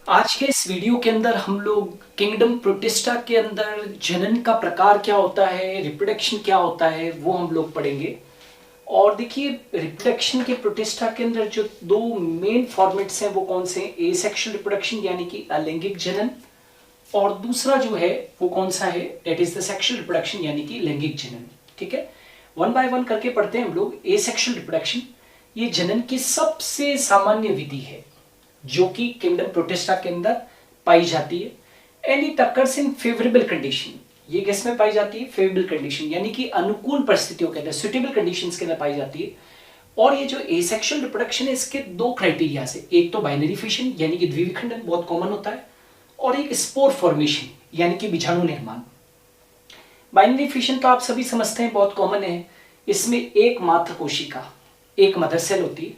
आज के इस वीडियो के अंदर हम लोग किंगडम प्रोटिस्टा के अंदर जनन का प्रकार क्या होता है, रिप्रोडक्शन क्या होता है, वो हम लोग पढ़ेंगे। और देखिए, रिप्रोडक्शन के प्रोटिस्टा के अंदर जो दो मेन फॉर्मेट्स हैं वो कौन से हैं? एसेक्सुअल रिप्रोडक्शन यानी कि अलैंगिक जनन, और दूसरा जो है वो कौन सा है? That is the sexual reproduction यानी कि लैंगिक जनन। ठीक है, वन बाय वन करके पढ़ते हैं हम लोग। एसेक्सुअल रिप्रोडक्शन ये जनन की सबसे सामान्य विधि है जो कि किंगडम प्रोटिस्टा के अंदर पाई जाती है। And it occurs in favourable condition. ये किस में पाई जाती है? फेवरेबल कंडीशन यानी कि अनुकूल परिस्थितियों के अंदर, सुटेबल कंडीशंस के अंदर पाई जाती है। और ये जो एसेक्सुअल रिप्रोडक्शन है इसके दो क्राइटेरिया है। एक तो बाइनरी फिशन यानी कि द्विविखंडन बहुत कॉमन होता है, और एक स्पोर फॉर्मेशन यानी कि बीजाणु निर्माण। बाइनरी फिशन तो आप सभी समझते हैं, बहुत कॉमन है। इसमें एक मात्र कोशिका, एक मदर सेल होती है,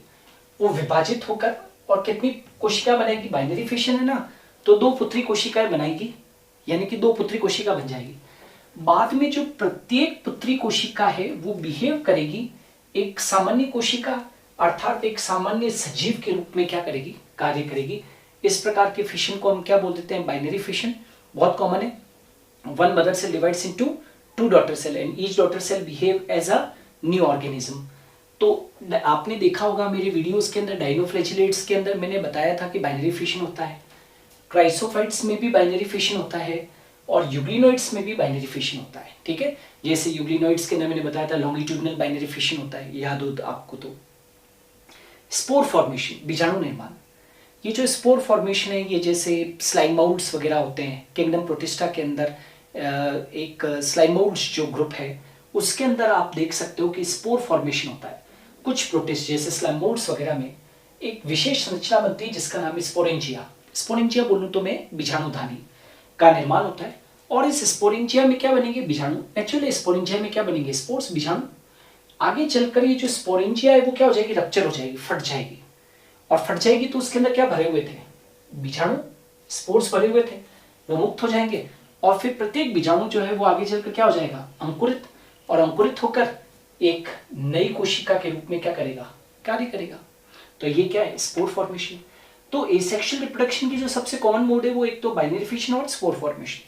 वो विभाजित होकर और कितनी कोशिका बनेगी? बाइनरी फिशन है ना, तो दो पुत्री कोशिकाएं बनाएगी, यानी कि दो पुत्री कोशिका बन जाएगी। बाद में जो प्रत्येक पुत्री कोशिका है वो बिहेव करेगी एक सामान्य कोशिका, अर्थात एक सामान्य सजीव के रूप में क्या करेगी? कार्य करेगी। इस प्रकार के फिशन को हम क्या बोल देते हैं? Binary fission. बहुत कॉमन है। One mother cell divides into two daughter cell and each daughter cell behave as a new organism. तो आपने देखा होगा मेरे वीडियोस के अंदर, डायनोफ्लैजिलेट्स के अंदर मैंने बताया था कि बाइनरी फिशन होता है, क्राइसोफाइट्स में भी बाइनरी फिशन होता है, और यूग्लिनोइड्स में भी बाइनरी फिशन होता है। ठीक है, जैसे यूग्लिनोइड्स के अंदर मैंने बताया था लॉन्गिट्यूडिनल बाइनरी फिशन होता है, याद हो आपको तो। स्पोर फॉर्मेशन, बीजाणु निर्माण। ये जो स्पोर फॉर्मेशन है, ये जैसे स्लाइम माउल्ड्स वगैरह होते हैं किंगडम प्रोटिस्टा के अंदर, एक स्लाइम माउल्ड्स जो ग्रुप है उसके अंदर आप देख सकते हो कि स्पोर फॉर्मेशन होता है। कुछ प्रोटिस्ट जैसे स्लाइम माउल्ड्स वगैरह में एक विशेष संरचना बनती है जिसका नाम है स्पोरेंजिया। स्पोरेंजिया बोलूं तो मैं बीजाणुधानी का निर्माण होता है। और इस स्पोरेंजिया में क्या बनेंगे? बीजाणु। एक्चुअली स्पोरेंजिया में क्या बनेंगे? स्पोर्स, बीजाणु। आगे चलकर ये जो स्पोरेंजिया है वो क्या हो जाएगी? रप्चर हो जाएगी, फट जाएगी। और फट जाएगी तो उसके अंदर क्या भरे हुए थे? बीजाणु, स्पोर्स भरे हुए थे, वो मुक्त हो जाएंगे। और फिर प्रत्येक बीजाणु जो है वो आगे चलकर क्या हो जाएगा? अंकुरित। और अंकुरित होकर एक नई कोशिका के रूप में क्या करेगा? कार्य करेगा। तो ये क्या है? Spore formation. तो एसेक्सुअल रिप्रोडक्शन की जो सबसे कॉमन मोड है वो एक तो बाइनरी फिशन और स्पोर फॉर्मेशन।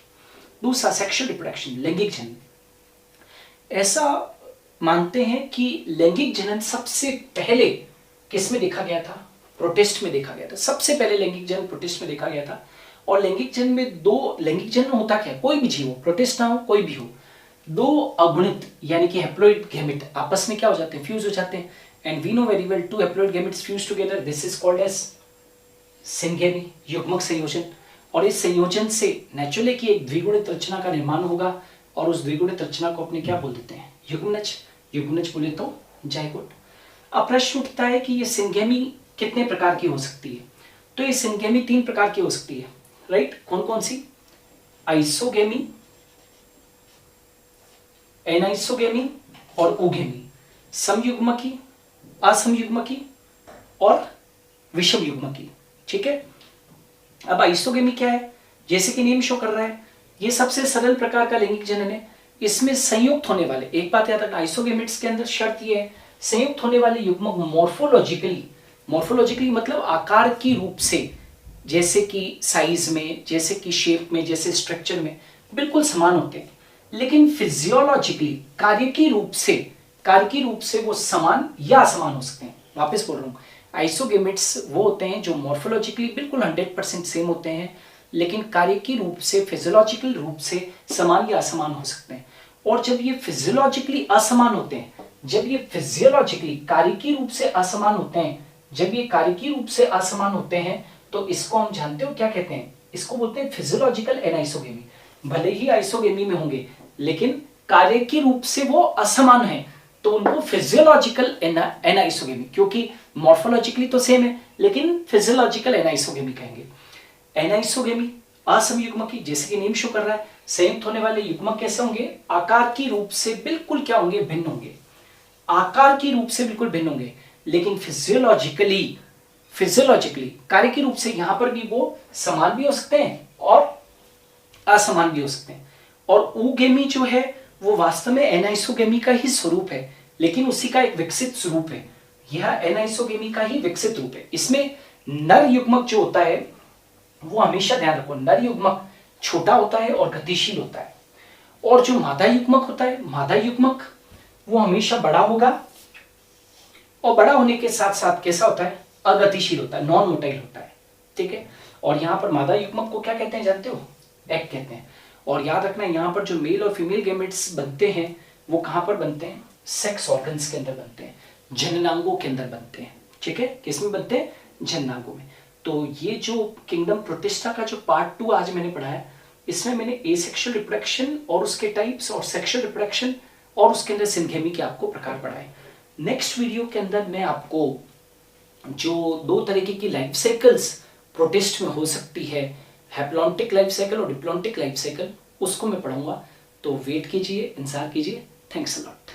दूसरा सेक्सुअल रिप्रोडक्शन, लैंगिक जनन। ऐसा मानते हैं कि लैंगिक जनन सबसे पहले किस में देखा गया था? प्रोटिस्ट में देखा गया था। सबसे पहले लैंगिक जनन प्रोटिस्ट में देखा गया था। और लैंगिक जनन में दो, लैंगिक जनन होता क्या? कोई भी जीव हो, प्रोटिस्ट ना हो, कोई भी हो, दो अगुणित यानी कि हैप्लॉइड गैमेट आपस में क्या हो जाते हैं? फ्यूज हो जाते हैं। And we know very well, two haploid gametes fuse together, this is called as syngamy, युग्मक संयोजन। और इस संयोजन से नेचुरली की एक द्विगुणित रचना का निर्माण होगा, और उस द्विगुणित रचना को अपने क्या बोल देते हैं? युग्मनज। युग्मनज बोले तो जाइगोट। अब प्रश्न उठता है कि ये सिंगेमी कितने प्रकार की हो सकती है? तो ये सिंगेमी तीन प्रकार की हो सकती है, राइट? कौन कौन सी? आइसोगेमी, एनाइसोगेमी और ओगेमी। समयुग्मकी, असमयुग्मकी और विषम युग्मकी। ठीक है, अब आइसोगेमी क्या है? जैसे कि नेम शो कर रहा है, ये सबसे सरल प्रकार का लैंगिक जनन है। इसमें संयुक्त होने वाले, एक बात याद रखना, आइसोगेमेट्स के अंदर शर्त ये है, संयुक्त होने वाले युग्मक मॉर्फोलॉजिकली, मॉर्फोलॉजिकली मतलब आकार की रूप से, जैसे कि साइज में, जैसे कि शेप में, जैसे स्ट्रक्चर में बिल्कुल समान होते हैं, लेकिन फिजियोलॉजिकली, कार्य की रूप से वो समान या असमान हो सकते हैं। वापस बोल रहा हूँ, आइसोगेमेट्स वो होते हैं जो मॉर्फोलॉजिकली बिल्कुल 100% सेम होते हैं, लेकिन कार्य की रूप से, फिजियोलॉजिकल रूप से समान या असमान हो सकते हैं। और जब ये फिजियोलॉजिकली असमान होते हैं, जब ये फिजियोलॉजिकली कार्य की रूप से असमान होते हैं, जब ये कार्य की रूप से असमान होते हैं, तो इसको हम जानते हो क्या कहते हैं? इसको बोलते हैं फिजियोलॉजिकल एनाइसोगेमी। भले ही आइसोगेमी में होंगे, लेकिन कार्य की रूप से वो असमान है, तो उनको फिजियोलॉजिकल एनाइसोगेमी, क्योंकि मॉर्फोलॉजिकली तो सेम है लेकिन फिजियोलॉजिकल एनाइसोगेमी कहेंगे। एनाइसोगेमी, असमयुग्मकी, जैसे कि नेम शो कर रहा है, संयुक्त होने वाले युग्मक कैसे होंगे? आकार की रूप से बिल्कुल क्या होंगे? भिन्न होंगे। आकार की रूप से बिल्कुल भिन्न होंगे, लेकिन फिजियोलॉजिकली कार्य की रूप से यहां पर भी वो समान भी हो सकते हैं और असमान भी हो सकते हैं। और ओगेमी जो है वो वास्तव में एनाइसोगेमी का ही स्वरूप है, लेकिन उसी का एक विकसित स्वरूप है। यह एनाइसोगेमी का ही विकसित रूप है। इसमें नर युग्मक जो होता है वो हमेशा ध्यान रखो, नर युग्मक छोटा होता है और गतिशील होता है, और जो मादा युग्मक होता है, मादा युग्मक वो हमेशा बड़ा होगा, और बड़ा होने के साथ साथ कैसा होता है, अगतिशील होता है, नॉन मोटाइल होता है, ठीक है। और यहाँ पर मादा युग्मक को क्या कहते हैं जानते हो, एग कहते हैं। और याद रखना यहाँ पर जो मेल और फीमेल गैमेट्स बनते हैं वो कहाँ पर बनते हैं, सेक्स ऑर्गन्स के अंदर बनते हैं, जननांगों के अंदर बनते हैं, ठीक है। किसमें बनते हैं, जननांगों में। तो ये जो किंगडम प्रोटिस्टा का जो पार्ट 2 आज मैंने पढ़ाया, इसमें मैंने एसेक्सुअल रिप्रोडक्शन और उसके टाइप्स और सेक्सुअल रिप्रोडक्शन और उसके अंदर सिंथेमी के आपको प्रकार पढ़ाए। नेक्स्ट वीडियो के अंदर मैं आपको जो 2 तरीके की लाइफ साइकिल्स प्रोटिस्ट में हो सकती है, हैप्लॉन्टिक लाइफ साइकिल और डिप्लॉन्टिक लाइफ साइकिल, उसको मैं पढ़ूंगा। तो वेट कीजिए, इंतजार कीजिए। Thanks a lot.